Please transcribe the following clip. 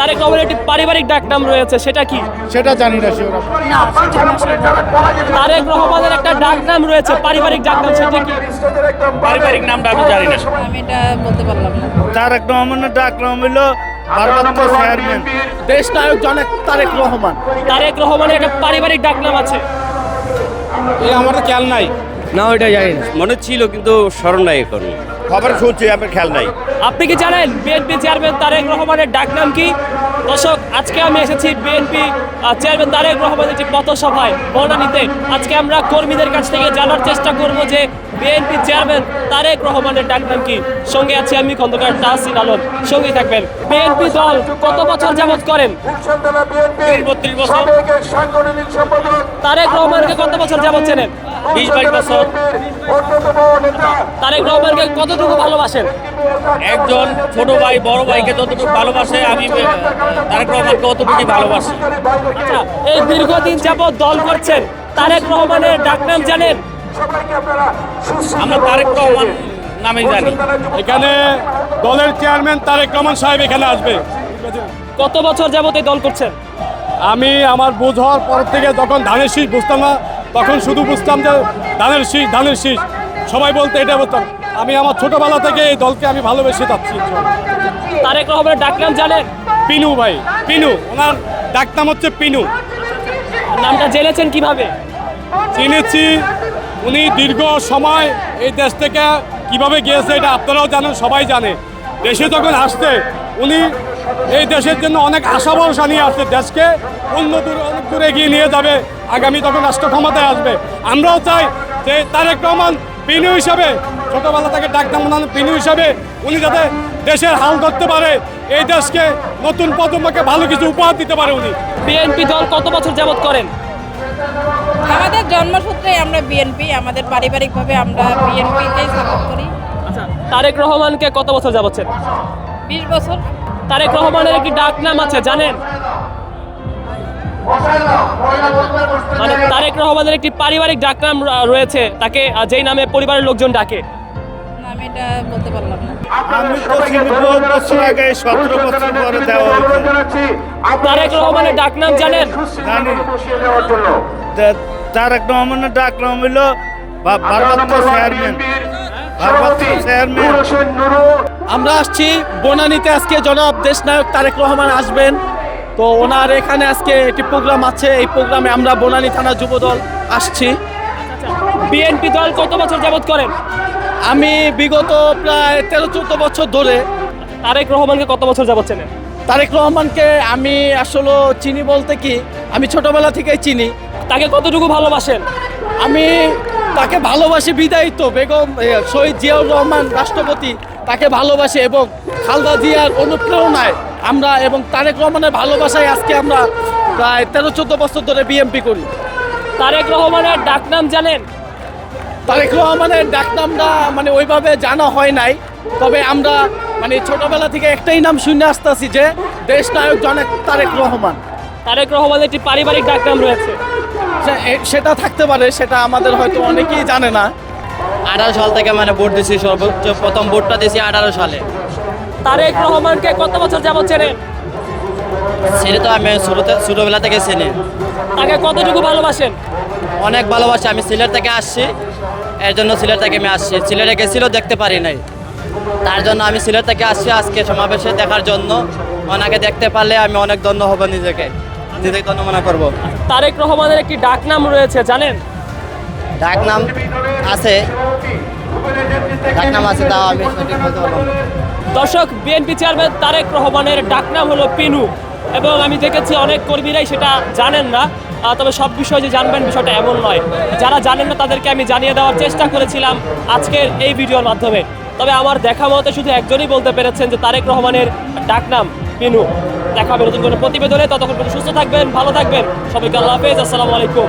তারেক রহমানের একটি পারিবারিক ডাকনাম রয়েছে, সেটা কি? সেটা জানি না শিওর। না, সেটা আমি আসলে জানি না। তারেক রহমানের একটা ডাকনাম রয়েছে, পারিবারিক ডাকনাম, সেটা কি? পারিবারিক নামটা আমি জানি না। আমি এটা বলতে পারলাম না। তারেক রহমানের ডাকনাম হলো ভারপ্রাপ্ত চেয়ারম্যান। দেশ নায়ক জনাব তারেক রহমান। তারেক রহমানের একটা পারিবারিক ডাকনাম আছে। এই আমার তো খেয়াল নাই। না ওইটা জানি না, মনে ছিল কিন্তু স্মরণ নাই এখন। খবর শুনছি, আমার খেয়াল নাই। আপনি কি জানেন বিএনপি চেয়ারম্যান তারেক রহমানের ডাকনাম কি? দর্শক, আজকে আমি এসেছি বিএনপি চেয়ারম্যান তারেক রহমানের একটি পথসভায় বনানীতে। আজকে আমরা কর্মীদের কাছ থেকে জানার চেষ্টা করব যে বিএনপি চেয়ারম্যান তারেক রহমানের ডাকনাম কি। সঙ্গে আছি আমি খন্দকার তাহসিন আলম, সঙ্গেই থাকবেন। বিএনপি দল কত বছর যাবত করেন? 32 বছর। তারেক রহমানকে কত বছর যাবত চেনেন? 20-22 বছর। তারেক রহমানকে কতটুকু ভালোবাসেন? একজন ছোট ভাই বড় ভাইকে যতটুকু ভালোবাসে, আমি তারেক রহমানকে অতটুকুই ভালোবাসি। আচ্ছা, এই দীর্ঘদিন যাবত দল করছেন, তারেক রহমানের ডাকনাম জানেন? আমরা তারেক রহমান নামেই জানি। এখানে দলের চেয়ারম্যান তারেক রহমান সাহেব এখানে আসবে। কত বছর যাবত এই দল করছেন? আমি আমার বুঝ হওয়ার পর থেকে যখন ধানের শীষ বুঝতাম না, তখন শুধু বুঝতাম যে ধানের শীষ সবাই বলতে এটা বলতাম। আমি আমার ছোটবেলা থেকে এই দলকে আমি ভালোবেসে যাচ্ছি। তারেক রহমানের ডাকনাম জানেন? পিনু ভাই, পিনু, ওনার ডাকনাম হচ্ছে পিনু। নামটা জেনেছেন কিভাবে? চিনেছি, উনি দীর্ঘ সময় এই দেশ থেকে কিভাবে গিয়েছে এটা আপনারাও জানেন, সবাই জানে। দেশে যখন আসছে উনি এই দেশের জন্য অনেক আশা ভরসা নিয়ে আসছে, দেশকে অনেক দূর এগিয়ে নিয়ে যাবে, আগামী তখন রাষ্ট্র ক্ষমতায় আসবে। আমরাও চাই যে তারেক রহমান পিনু হিসাবে, ছোটোবেলা থেকে ডাকনাম পিনু হিসাবে, উনি যাতে দেশের হাল ধরতে পারে, এই দেশকে নতুন প্রজন্মকে ভালো কিছু উপহার দিতে পারে উনি। বিএনপি দল কত বছর যাবত করেন? আমাদের জন্মসূত্রে আমরা বিএনপি, আমাদের পারিবারিকভাবে আমরা বিএনপিতেই সাপোর্ট করি। আচ্ছা, তারেক রহমানকে কত বছর যাবত চেনেন? 20 বছর। তারেক রহমানের একটি ডাকনাম আছে, জানেন? মানে তারেক রহমানের একটি পারিবারিক ডাকনাম রয়েছে, তাকে যেই নামে পরিবারের লোকজন ডাকে। না, আমি এটা বলতে পারলাম না। আমি তো 30 বছর আগে 17 বছর পরে দেওয়া হয়েছে। তারেক রহমানের ডাকনাম জানেন? জানি। তারেক রহমানের ডাকনাম হলো ভারপ্রাপ্ত চেয়ারম্যান। ভারপ্রাপ্ত চেয়ারম্যান। আমরা আসছি বনানীতে, আজকে জনাব দেশ নায়ক তারেক রহমান আসবেন। তো ওনার এখানে আজকে একটি প্রোগ্রাম আছে, এই প্রোগ্রামে আমরা বনানী থানা যুবদল আসছি। বিএনপি দল কত বছর যাবত করেন? আমি বিগত প্রায় 13-14 বছর ধরে। তারেক রহমানকে কত বছর যাবত চেনেন? তারেক রহমানকে আমি আসলে চিনি বলতে কি, আমি ছোটবেলা থেকেই চিনি। তাকে কতটুকু ভালোবাসেন? আমি তাকে ভালোবাসি বিদায়ী তো বেগম শহীদ জিয়াউর রহমান রাষ্ট্রপতি, তাকে ভালোবাসি এবং খালেদা জিয়ার অনুপ্রেরণায় আমরা এবং তারেক রহমানের ভালোবাসায় আজকে আমরা প্রায় 13-14 বছর ধরে বিএনপি করি। তারেক রহমানের ডাকনাম জানেন? তারেক রহমানের ডাকনামটা মানে ওইভাবে জানা হয় নাই, তবে আমরা মানে ছোটবেলা থেকে একটাই নাম শুনে আসতেছি যে দেশ নায়ক জনাব তারেক রহমান। তারেক রহমানের একটি পারিবারিক ডাকনাম রয়েছে, সেটা থাকতে পারে, সেটা আমাদের হয়তো অনেকেই জানে না। 18 সাল থেকে মানে ভোট দিয়েছি, সর্বোচ্চ প্রথম ভোটটা দিয়েছি 18 সালে। তারেক রহমানকে কত বছর যাবত চেনেন? সেটা তো আমি ছোটোবেলা থেকে চিনি। তাকে কতটুকু ভালোবাসেন? অনেক ভালোবাসি। আমি সিলেট থেকে আসছি, এর জন্য সিলেট থেকে আমি আসছি। সিলেটে গেছিল, দেখতে পারি নাই, তার জন্য আমি সিলেট থেকে আসছি আজকে সমাবেশে দেখার জন্য। ওনাকে দেখতে পারলে আমি অনেক ধন্য হব, নিজেকে ধন্য মনে করবো। তারেক রহমানের একটি ডাকনাম রয়েছে, জানেন? ডাকনাম আছে, ডাকনাম আছে, তাও আমি সঠিক বলতে পারবো না। দর্শক, বিএনপি চেয়ারম্যান তারেক রহমানের ডাকনাম হলো পিনু, এবং আমি দেখেছি অনেক কর্মীরাই সেটা জানেন না। তবে সব বিষয় যে জানবেন বিষয়টা এমন নয়, যারা জানেন না তাদেরকে আমি জানিয়ে দেওয়ার চেষ্টা করেছিলাম আজকের এই ভিডিওর মাধ্যমে। তবে আমার দেখা মতে শুধু একজনই বলতে পেরেছেন যে তারেক রহমানের ডাকনাম পিনু। দেখা হবে নতুন কোনো প্রতিবেদনে, ততক্ষণ সুস্থ থাকবেন, ভালো থাকবেন, সবাইকে আল্লাহ হাফেজ, আসসালামু আলাইকুম।